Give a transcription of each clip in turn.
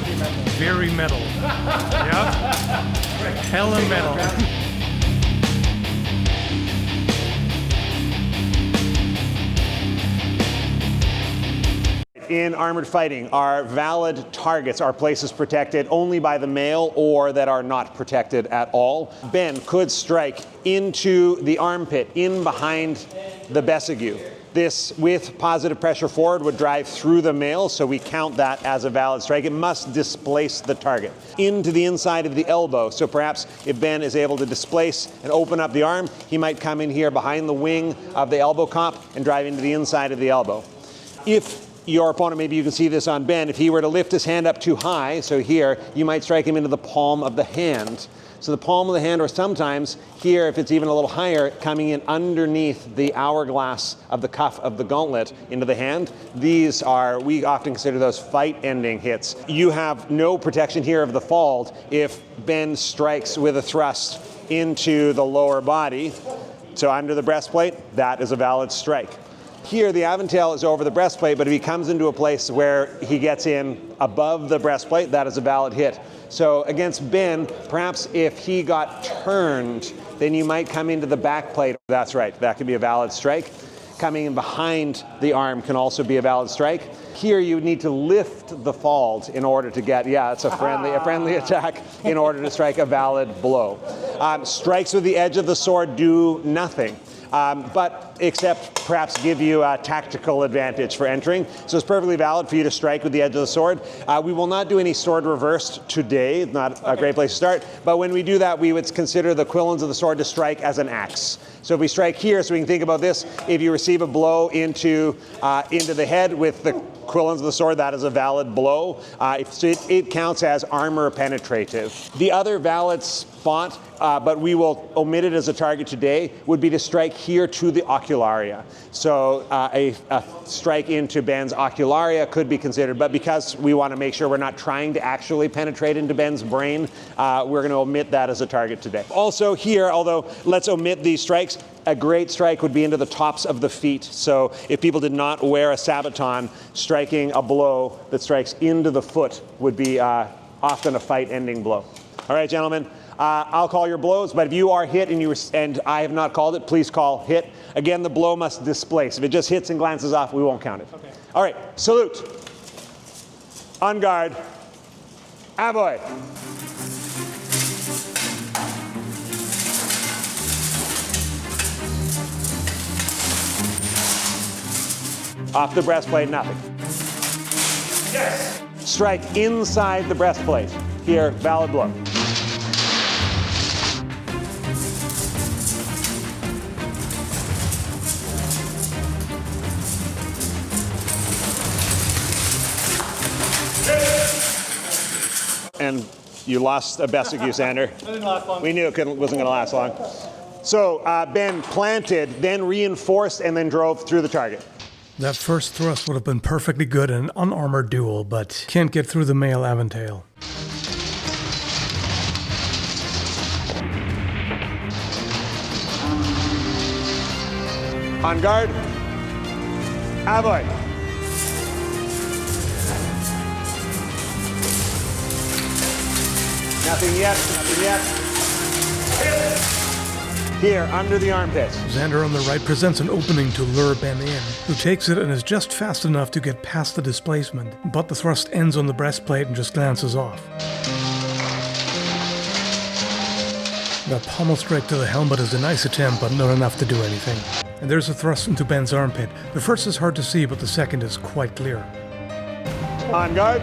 Very metal. Yep. Hella metal. In armored fighting, our valid targets are places protected only by the mail or that are not protected at all. Ben could strike into the armpit, in behind the besigue. This, with positive pressure forward, would drive through the mail, so we count that as a valid strike. It must displace the target. Into the inside of the elbow, so perhaps if Ben is able to displace and open up the arm, he might come in here behind the wing of the elbow cop and drive into the inside of the elbow. If your opponent, maybe you can see this on Ben, if he were to lift his hand up too high, so here, you might strike him into the palm of the hand. So the palm of the hand, or sometimes here, if it's even a little higher, coming in underneath the hourglass of the cuff of the gauntlet into the hand. These are, we often consider those fight-ending hits. You have no protection here of the fault if Ben strikes with a thrust into the lower body. So under the breastplate, that is a valid strike. Here, the aventail is over the breastplate, but if he comes into a place where he gets in above the breastplate, that is a valid hit. So against Ben, perhaps if he got turned, then you might come into the back plate. That's right, that could be a valid strike. Coming in behind the arm can also be a valid strike. Here, you need to lift the fault in order to get, yeah, it's a friendly attack in order to strike a valid blow. Strikes with the edge of the sword do nothing. But except perhaps give you a tactical advantage for entering. So it's perfectly valid for you to strike with the edge of the sword. We will not do any sword reversed today, not a great place to start, but when we do that, we would consider the quillons of the sword to strike as an axe. So if we strike here, so we can think about this, if you receive a blow into the head with the quillons of the sword, that is a valid blow. It counts as armor penetrative. The other valid spot, but we will omit it as a target today, would be to strike here to the ocularia. So a strike into Ben's ocularia could be considered, but because we want to make sure we're not trying to actually penetrate into Ben's brain, we're going to omit that as a target today. Also here, although let's omit these strikes, a great strike would be into the tops of the feet. So if people did not wear a sabaton, striking a blow that strikes into the foot would be often a fight-ending blow. All right, gentlemen, I'll call your blows, but if you are hit and I have not called it, please call hit. Again, the blow must displace. If it just hits and glances off, we won't count it. Okay. All right, salute. On guard. Avoid. Off the breastplate, nothing. Yes. Strike inside the breastplate. Here, valid blow. And you lost a besigue, Sander. It didn't last long. We knew it wasn't going to last long. So Ben planted, then reinforced, and then drove through the target. That first thrust would have been perfectly good in an unarmored duel, but can't get through the male aventail. On guard. Avoid. Nothing yet, nothing yet. Here, under the armpit. Xander on the right presents an opening to lure Ben in, who takes it and is just fast enough to get past the displacement, but the thrust ends on the breastplate and just glances off. That pommel strike to the helmet is a nice attempt, but not enough to do anything. And there's a thrust into Ben's armpit. The first is hard to see, but the second is quite clear. On guard.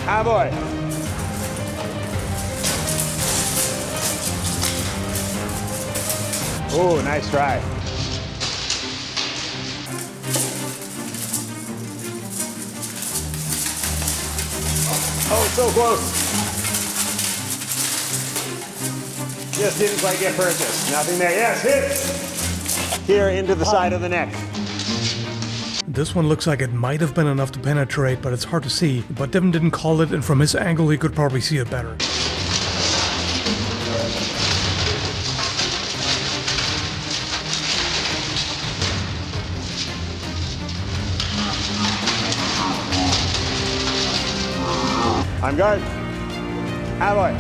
Avoid. Oh, nice try. Oh, so close. Just didn't quite get purchased. Nothing there. Yes, hit. Here into the side of the neck. This one looks like it might have been enough to penetrate, but it's hard to see. But Devon didn't call it, and from his angle he could probably see it better. On guard. Alloy.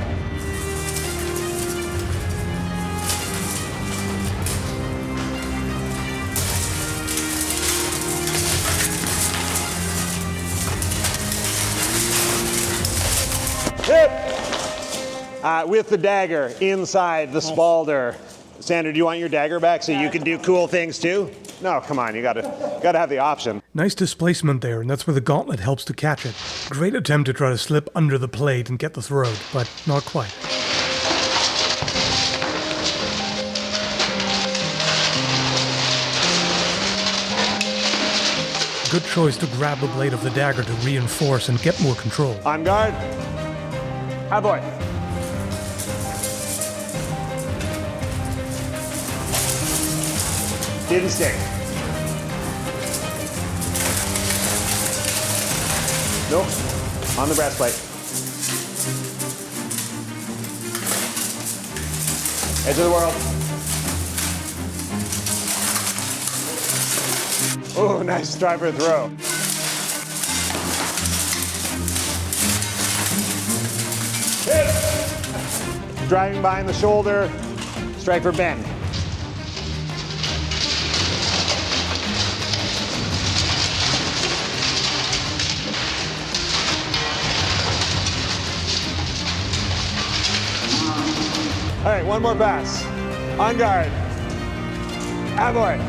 Hit! With the dagger inside the spalder. Sandra, do you want your dagger back so you can do cool things too? No, come on, you gotta have the option. Nice displacement there, and that's where the gauntlet helps to catch it. Great attempt to try to slip under the plate and get the throat, but not quite. Good choice to grab the blade of the dagger to reinforce and get more control. On guard. Aboy. Didn't stick. Nope. On the breastplate. Edge of the world. Oh, nice driver throw. Hit. Driving behind the shoulder. Strike for Ben. All right, one more pass. On guard. Aboy.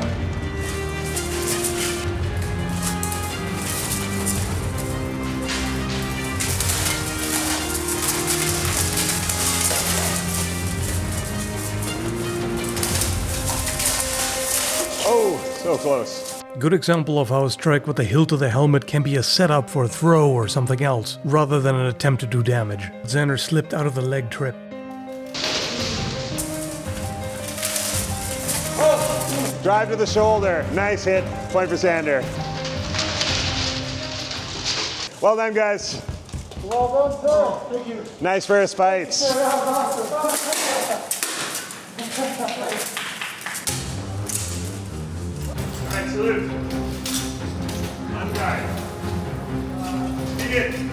Oh, so close. Good example of how a strike with the hilt of the helmet can be a setup for a throw or something else, rather than an attempt to do damage. Xander slipped out of the leg trip. Drive to the shoulder. Nice hit. Point for Sander. Well done, guys. Well done, sir. Thank you. Nice first fights. Alright, salute. On guard. Begin.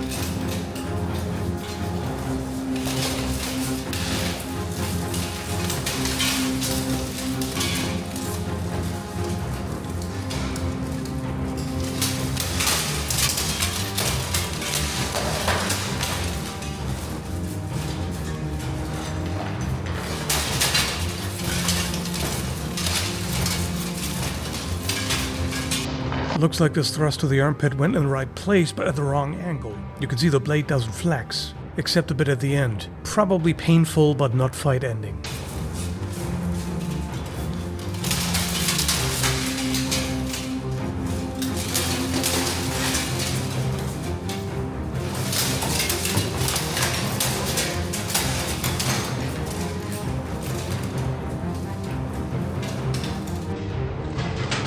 Looks like this thrust to the armpit went in the right place, but at the wrong angle. You can see the blade doesn't flex, except a bit at the end. Probably painful, but not fight ending.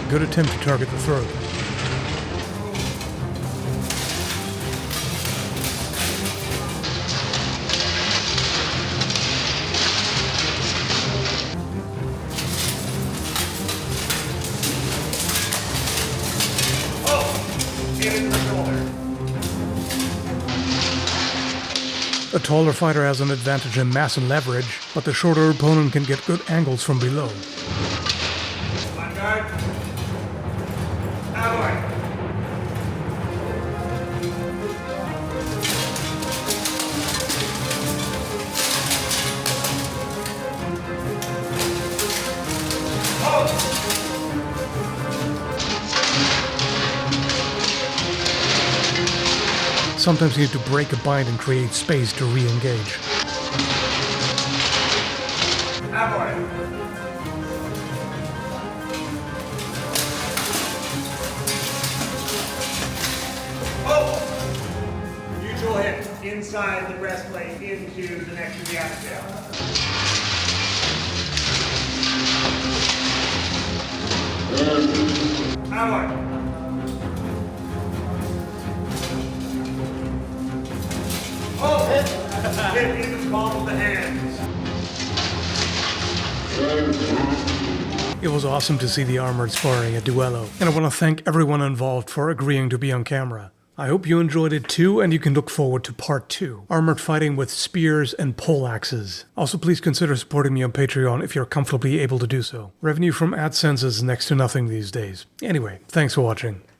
Good attempt to target the throat. A taller fighter has an advantage in mass and leverage, but the shorter opponent can get good angles from below. On guard. Aboy. Sometimes you need to break a bind and create space to re-engage. Aboy. Oh! Mutual hit inside the breastplate into the neck of the atmosphere. Aboy. Oh! Hit in the palm of the hand. It was awesome to see the armored sparring at Duello, and I want to thank everyone involved for agreeing to be on camera. I hope you enjoyed it too, and you can look forward to part 2, armored fighting with spears and poleaxes. Also, please consider supporting me on Patreon if you're comfortably able to do so. Revenue from AdSense is next to nothing these days. Anyway, thanks for watching.